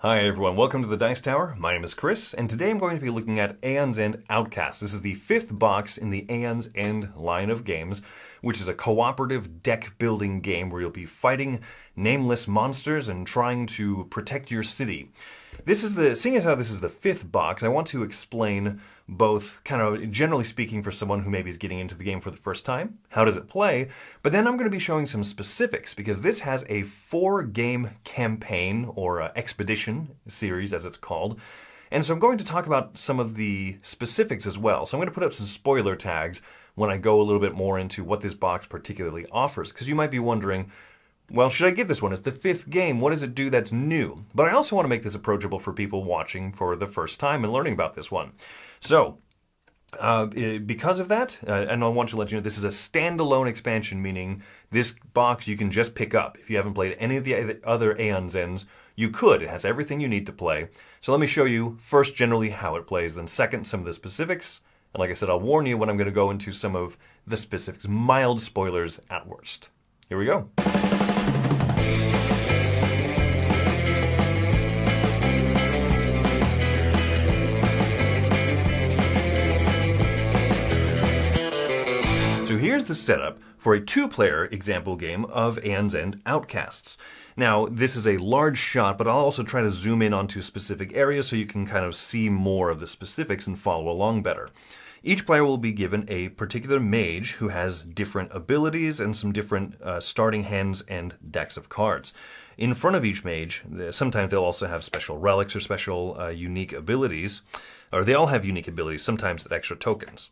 Hi everyone, welcome to the Dice Tower. My name is Chris, and today I'm going to be looking at Aeon's End Outcasts. This is the fifth box in the Aeon's End line of games, which is a cooperative deck-building game where you'll be fighting nameless monsters and trying to protect your city. Seeing as how this is the fifth box, I want to explain both, kind of generally speaking, for someone who maybe is getting into the game for the first time, how does it play, but then I'm going to be showing some specifics, because this has a 4-game campaign, or expedition series as it's called, and so I'm going to talk about some of the specifics as well. So I'm going to put up some spoiler tags when I go a little bit more into what this box particularly offers, because you might be wondering, well, should I get this one? It's the fifth game. What does it do that's new? But I also want to make this approachable for people watching for the first time and learning about this one. So, because of that, and I want to let you know, this is a standalone expansion, meaning this box you can just pick up. If you haven't played any of the other Aeon's Ends, you could. It has everything you need to play. So let me show you, first, generally how it plays, then second, some of the specifics. And like I said, I'll warn you when I'm going to go into some of the specifics, mild spoilers at worst. Here we go. So here's the setup for a 2-player example game of Aeon's End Outcasts. Now, this is a large shot, but I'll also try to zoom in onto specific areas so you can kind of see more of the specifics and follow along better. Each player will be given a particular mage who has different abilities and some different starting hands and decks of cards. In front of each mage, sometimes they'll also have special relics or special unique abilities, or they all have unique abilities, sometimes with extra tokens.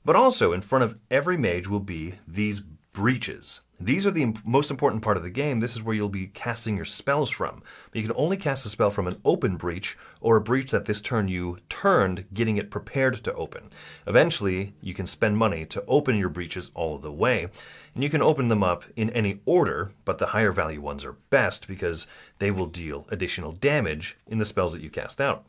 But also, in front of every mage will be these breaches. These are the most important part of the game. This is where you'll be casting your spells from. But you can only cast a spell from an open breach, or a breach that this turn you turned, getting it prepared to open. Eventually, you can spend money to open your breaches all of the way. And you can open them up in any order, but the higher value ones are best because they will deal additional damage in the spells that you cast out.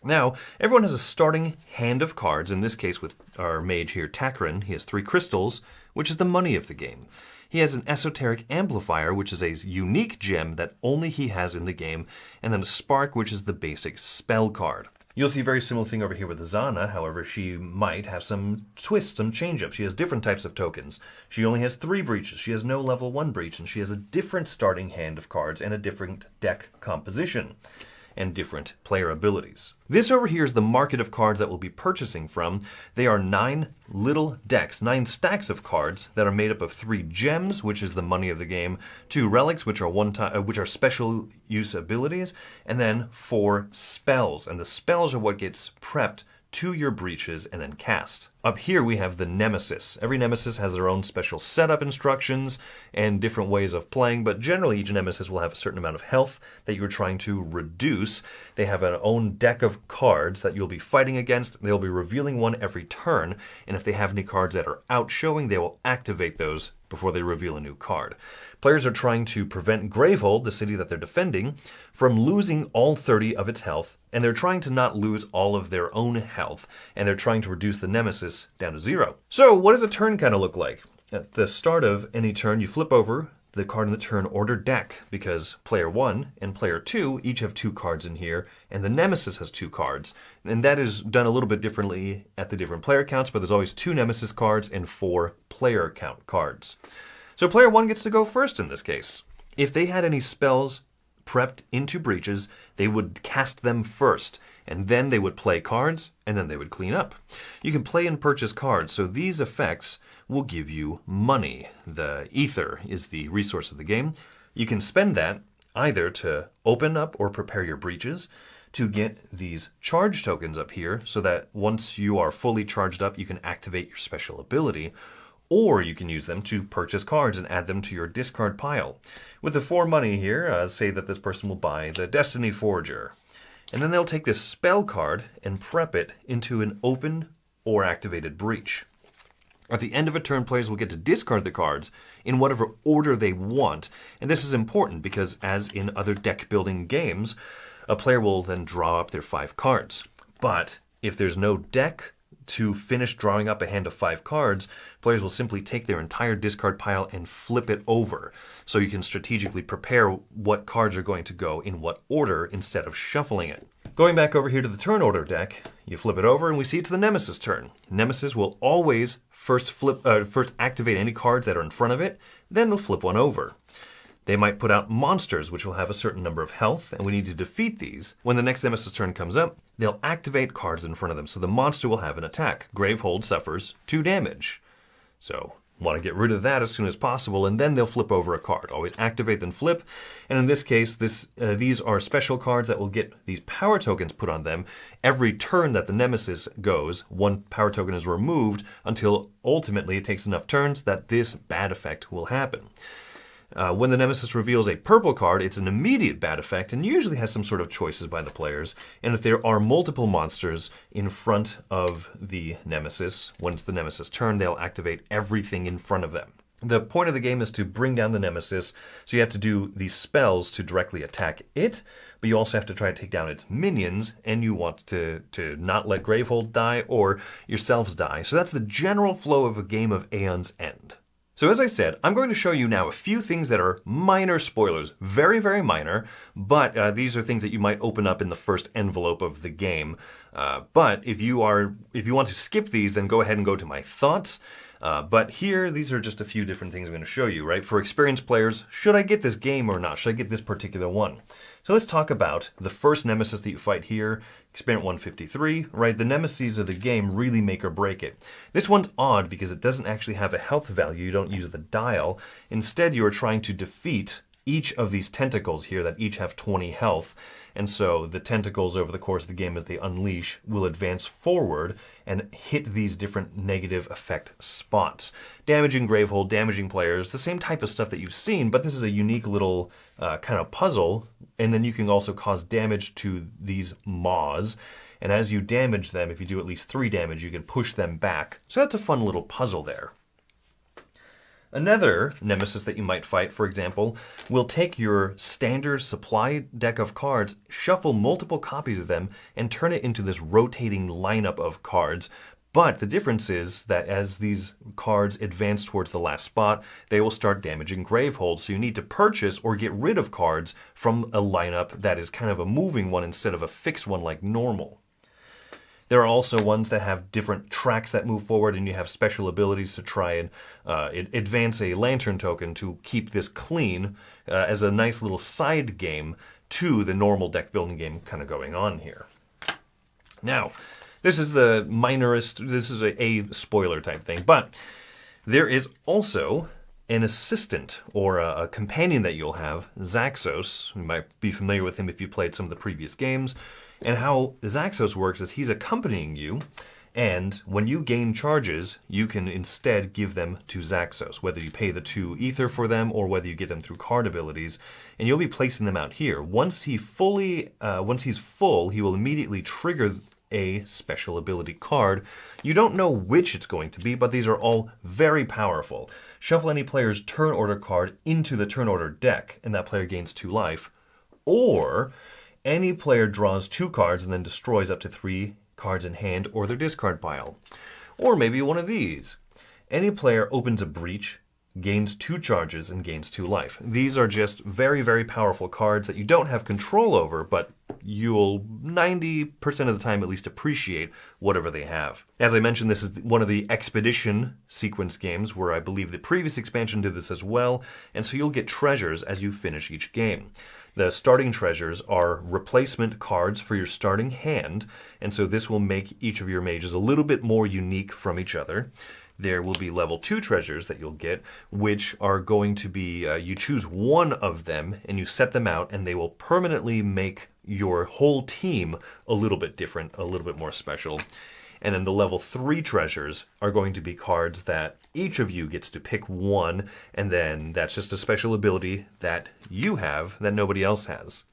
Now, everyone has a starting hand of cards, in this case with our mage here, Takrin. He has 3 crystals, which is the money of the game. He has an esoteric amplifier, which is a unique gem that only he has in the game, and then a spark, which is the basic spell card. You'll see a very similar thing over here with Zana, however, she might have some twists, some change-ups. She has different types of tokens. She only has 3 breaches, she has no level 1 breach, and she has a different starting hand of cards and a different deck composition and different player abilities. This over here is the market of cards that we'll be purchasing from. They are 9 little decks, 9 stacks of cards that are made up of 3 gems, which is the money of the game, 2 relics, which are special use abilities, and then 4 spells. And the spells are what gets prepped to your breaches and then cast. Up here we have the Nemesis. Every Nemesis has their own special setup instructions and different ways of playing, but generally each Nemesis will have a certain amount of health that you're trying to reduce. They have an own deck of cards that you'll be fighting against. They'll be revealing one every turn, and if they have any cards that are outshowing, they will activate those before they reveal a new card. Players are trying to prevent Gravehold, the city that they're defending, from losing all 30 of its health, and they're trying to not lose all of their own health, and they're trying to reduce the Nemesis down to 0. So what does a turn kind of look like? At the start of any turn, you flip over the card in the turn order deck, because player 1 and player 2 each have 2 cards in here, and the Nemesis has 2 cards. And that is done a little bit differently at the different player counts, but there's always 2 Nemesis cards and 4 player count cards. So player 1 gets to go first in this case. If they had any spells prepped into breaches, they would cast them first, and then they would play cards, and then they would clean up. You can play and purchase cards, so these effects will give you money. The ether is the resource of the game. You can spend that either to open up or prepare your breaches, to get these charge tokens up here, so that once you are fully charged up, you can activate your special ability, or you can use them to purchase cards and add them to your discard pile. With the 4 money here, say that this person will buy the Destiny Forger. And then they'll take this spell card and prep it into an open or activated breach. At the end of a turn, players will get to discard the cards in whatever order they want. And this is important because, as in other deck building games, a player will then draw up their 5 cards. But if there's no deck to finish drawing up a hand of 5 cards, players will simply take their entire discard pile and flip it over. So you can strategically prepare what cards are going to go in what order instead of shuffling it. Going back over here to the turn order deck, you flip it over and we see it's the Nemesis turn. Nemesis will always first activate any cards that are in front of it, then we'll flip one over. They might put out monsters, which will have a certain number of health, and we need to defeat these. When the next Nemesis turn comes up, they'll activate cards in front of them, so the monster will have an attack. Gravehold suffers 2 damage. So, want to get rid of that as soon as possible, and then they'll flip over a card. Always activate, then flip. And in this case, these are special cards that will get these power tokens put on them. Every turn that the Nemesis goes, 1 power token is removed until ultimately it takes enough turns that this bad effect will happen. When the Nemesis reveals a purple card, it's an immediate bad effect and usually has some sort of choices by the players. And if there are multiple monsters in front of the Nemesis, once the Nemesis turn, they'll activate everything in front of them. The point of the game is to bring down the Nemesis, so you have to do these spells to directly attack it, but you also have to try to take down its minions, and you want to not let Gravehold die or yourselves die. So that's the general flow of a game of Aeon's End. So as I said, I'm going to show you now a few things that are minor spoilers. Very, very minor, but these are things that you might open up in the first envelope of the game. But if you want to skip these, then go ahead and go to my thoughts. But here, these are just a few different things I'm going to show you, right? For experienced players, should I get this game or not? Should I get this particular one? So let's talk about the first Nemesis that you fight here, Experiment 153, right? The Nemesis of the game really make or break it. This one's odd because it doesn't actually have a health value. You don't use the dial. Instead, you are trying to defeat each of these tentacles here that each have 20 health. And so the tentacles over the course of the game as they unleash will advance forward and hit these different negative effect spots. Damaging Gravehold, damaging players, the same type of stuff that you've seen, but this is a unique little kind of puzzle. And then you can also cause damage to these maws. And as you damage them, if you do at least 3 damage, you can push them back. So that's a fun little puzzle there. Another Nemesis that you might fight, for example, will take your standard supply deck of cards, shuffle multiple copies of them, and turn it into this rotating lineup of cards. But the difference is that as these cards advance towards the last spot, they will start damaging Gravehold. So you need to purchase or get rid of cards from a lineup that is kind of a moving one instead of a fixed one like normal. There are also ones that have different tracks that move forward, and you have special abilities to try and advance a lantern token to keep this clean as a nice little side game to the normal deck building game kind of going on here. Now, this is the minorest, this is a spoiler type thing, but there is also an assistant or a companion that you'll have, Zaxos. You might be familiar with him if you played some of the previous games. And how Zaxos works is he's accompanying you, and when you gain charges, you can instead give them to Zaxos, whether you pay the 2 ether for them or whether you get them through card abilities, and you'll be placing them out here. Once he's full, he will immediately trigger a special ability card. You don't know which it's going to be, but these are all very powerful. Shuffle any player's turn order card into the turn order deck, and that player gains 2 life, or any player draws 2 cards and then destroys up to 3 cards in hand or their discard pile. Or maybe one of these. Any player opens a breach, gains 2 charges, and gains 2 life. These are just very, very powerful cards that you don't have control over, but you'll 90% of the time at least appreciate whatever they have. As I mentioned, this is one of the expedition sequence games where I believe the previous expansion did this as well, and so you'll get treasures as you finish each game. The starting treasures are replacement cards for your starting hand, and so this will make each of your mages a little bit more unique from each other. There will be level 2 treasures that you'll get, which are going to be, you choose one of them and you set them out, and they will permanently make your whole team a little bit different, a little bit more special. And then the level 3 treasures are going to be cards that each of you gets to pick one, and then that's just a special ability that you have that nobody else has.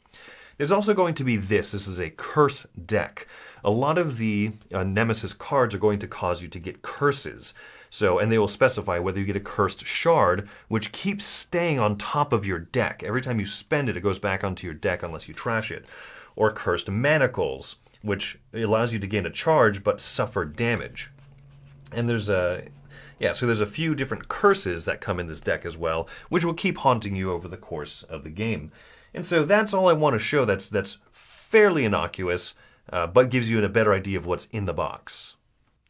There's also going to be this is a curse deck. A lot of the Nemesis cards are going to cause you to get curses. So, and they will specify whether you get a cursed shard, which keeps staying on top of your deck. Every time you spend it, it goes back onto your deck unless you trash it. Or cursed manacles. which allows you to gain a charge but suffer damage. And there's a few different curses that come in this deck as well, which will keep haunting you over the course of the game. And so that's all I want to show that's fairly innocuous, but gives you a better idea of what's in the box.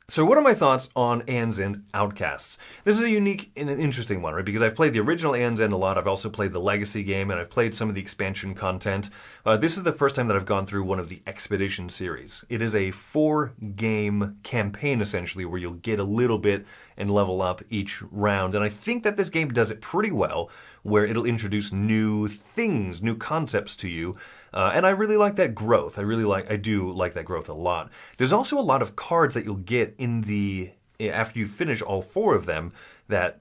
So what are my thoughts on Aeon's End Outcasts? This is a unique and an interesting one, right? Because I've played the original Aeon's End a lot. I've also played the Legacy game, and I've played some of the expansion content. This is the first time that I've gone through one of the Expedition series. It is a 4-game campaign, essentially, where you'll get a little bit and level up each round. And I think that this game does it pretty well, where it'll introduce new things, new concepts to you. And I really like that growth. I do like that growth a lot. There's also a lot of cards that you'll get after you finish all 4 of them, that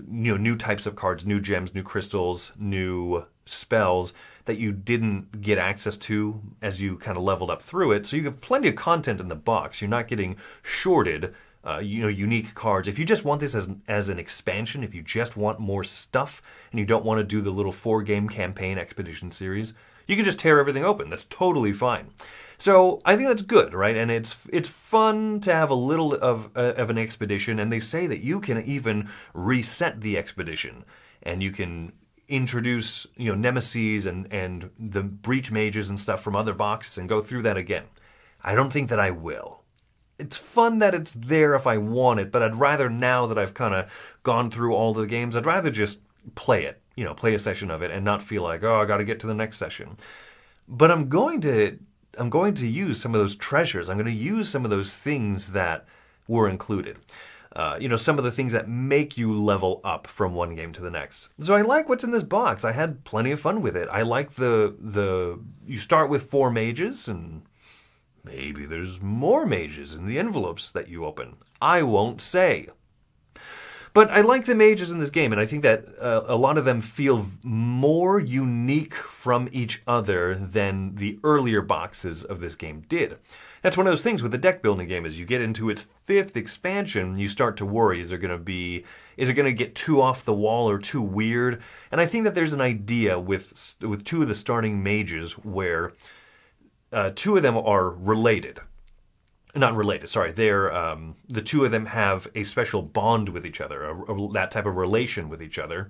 new types of cards, new gems, new crystals, new spells that you didn't get access to as you kind of leveled up through it. So you have plenty of content in the box. You're not getting shorted unique cards. If you just want this as an expansion, if you just want more stuff and you don't want to do the little 4-game campaign Expedition series, you can just tear everything open. That's totally fine. So I think that's good, right? And it's fun to have a little of an expedition, and they say that you can even reset the expedition, and you can introduce nemesis and the breach mages and stuff from other boxes and go through that again. I don't think that I will. It's fun that it's there if I want it, but I'd rather, now that I've kind of gone through all the games, I'd rather just play it. Play a session of it and not feel like, oh, I got to get to the next session. But I'm going to use some of those treasures. I'm going to use some of those things that were included. Some of the things that make you level up from one game to the next. So I like what's in this box. I had plenty of fun with it. I like you start with 4 mages, and maybe there's more mages in the envelopes that you open. I won't say. But I like the mages in this game, and I think that a lot of them feel more unique from each other than the earlier boxes of this game did. That's one of those things with the deck building game. As you get into its 5th expansion, you start to worry, is it going to get too off the wall or too weird? And I think that there's an idea with 2 of the starting mages where 2 of them are related. Not related, sorry. They're the 2 of them have a special bond with each other, that type of relation with each other,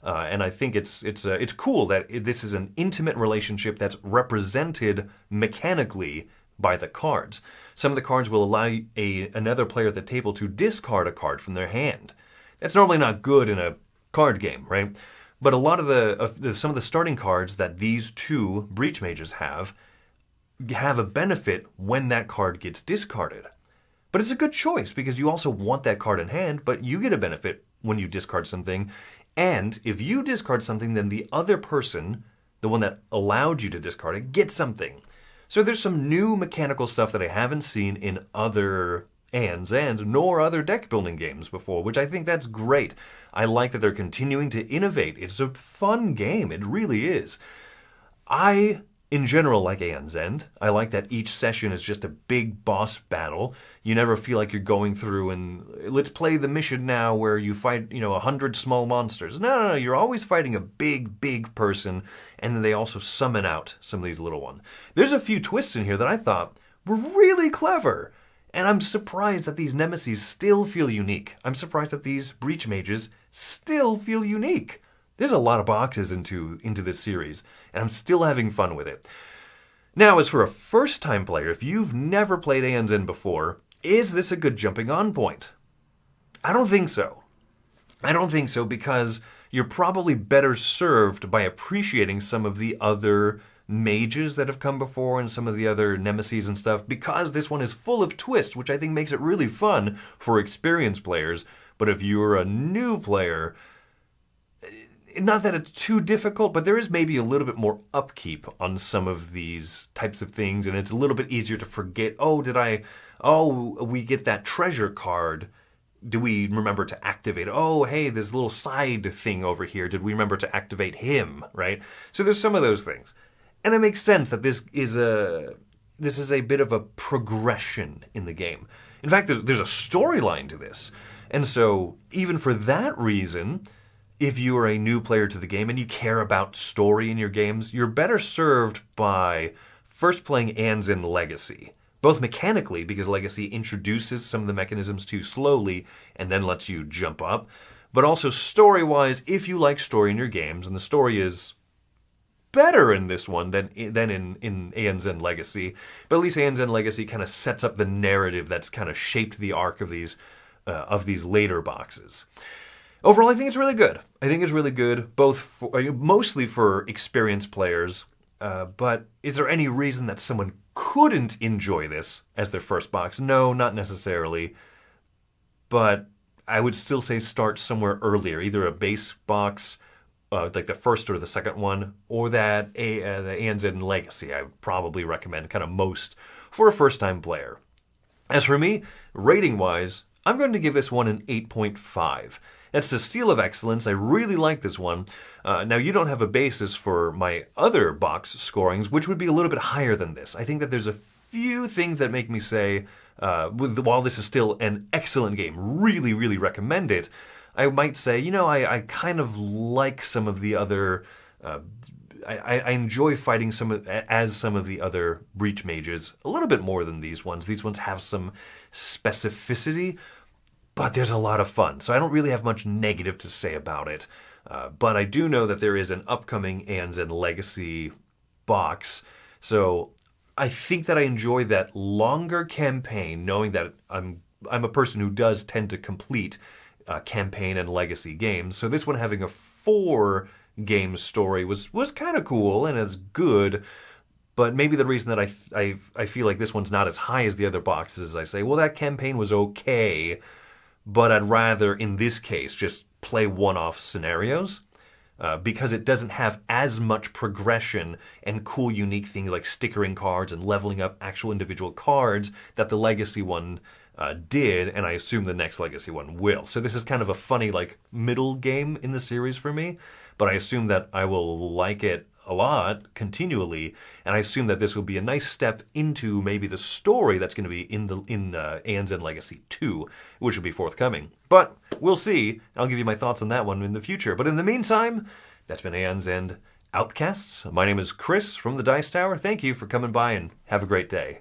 and I think it's cool that this is an intimate relationship that's represented mechanically by the cards. Some of the cards will allow another player at the table to discard a card from their hand. That's normally not good in a card game, right? But a lot of some of the starting cards that these 2 breach mages have a benefit when that card gets discarded. But it's a good choice because you also want that card in hand, but you get a benefit when you discard something. And if you discard something, then the other person, the one that allowed you to discard it, gets something. So there's some new mechanical stuff that I haven't seen in other Aeon's End nor other deck building games before, which I think that's great. I like that they're continuing to innovate. It's a fun game. It really is. In general, like Aeon's End, I like that each session is just a big boss battle. You never feel like you're going through and let's play the mission now where you fight, 100 small monsters. No, you're always fighting a big person, and then they also summon out some of these little ones. There's a few twists in here that I thought were really clever, and I'm surprised that these nemesis still feel unique. I'm surprised that these breach mages still feel unique. There's a lot of boxes into this series, and I'm still having fun with it. Now, as for a first-time player, if you've never played Aeon's End before, is this a good jumping-on point? I don't think so. I don't think so because you're probably better served by appreciating some of the other mages that have come before and some of the other nemesis and stuff, because this one is full of twists, which I think makes it really fun for experienced players. But if you're a new player, not that it's too difficult, but there is maybe a little bit more upkeep on some of these types of things, and it's a little bit easier to forget, we get that treasure card. Do we remember to activate? Oh, hey, this little side thing over here. Did we remember to activate him, right? So there's some of those things. And it makes sense that this is a bit of a progression in the game. In fact, there's a storyline to this. And so even for that reason, if you are a new player to the game and you care about story in your games, you're better served by first playing Aeon's End Legacy. Both mechanically, because Legacy introduces some of the mechanisms too slowly and then lets you jump up, but also story-wise, if you like story in your games, and the story is better in this one than in Aeon's End Legacy, but at least Aeon's End Legacy kind of sets up the narrative that's kind of shaped the arc of these later boxes. Overall, I think it's really good. I think it's really good, mostly for experienced players. But is there any reason that someone couldn't enjoy this as their first box? No, not necessarily. But I would still say start somewhere earlier, either a base box, like the first or the second one, or the Aeon's End Legacy. I would probably recommend kind of most for a first-time player. As for me, rating-wise, I'm going to give this one an 8.5. That's the Seal of Excellence. I really like this one. Now, you don't have a basis for my other box scorings, which would be a little bit higher than this. I think that there's a few things that make me say, while this is still an excellent game, really, really recommend it, I might say, I kind of like some of the other... I enjoy fighting some of the other Breach Mages a little bit more than these ones. These ones have some specificity, but there's a lot of fun. So I don't really have much negative to say about it. But I do know that there is an upcoming Aeon's End Legacy box. So I think that I enjoy that longer campaign, knowing that I'm a person who does tend to complete campaign and legacy games. So this one having a 4-game story was kind of cool and it's good. But maybe the reason that I feel like this one's not as high as the other boxes is I say, well, that campaign was okay, but I'd rather, in this case, just play one-off scenarios because it doesn't have as much progression and cool, unique things like stickering cards and leveling up actual individual cards that the Legacy one did, and I assume the next Legacy one will. So this is kind of a funny, middle game in the series for me, but I assume that I will like it a lot continually, and I assume that this will be a nice step into maybe the story that's going to be in Aeon's End Legacy 2, which will be forthcoming. But we'll see. I'll give you my thoughts on that one in the future. But in the meantime, that's been Aeon's End Outcasts. My name is Chris from the Dice Tower. Thank you for coming by and have a great day.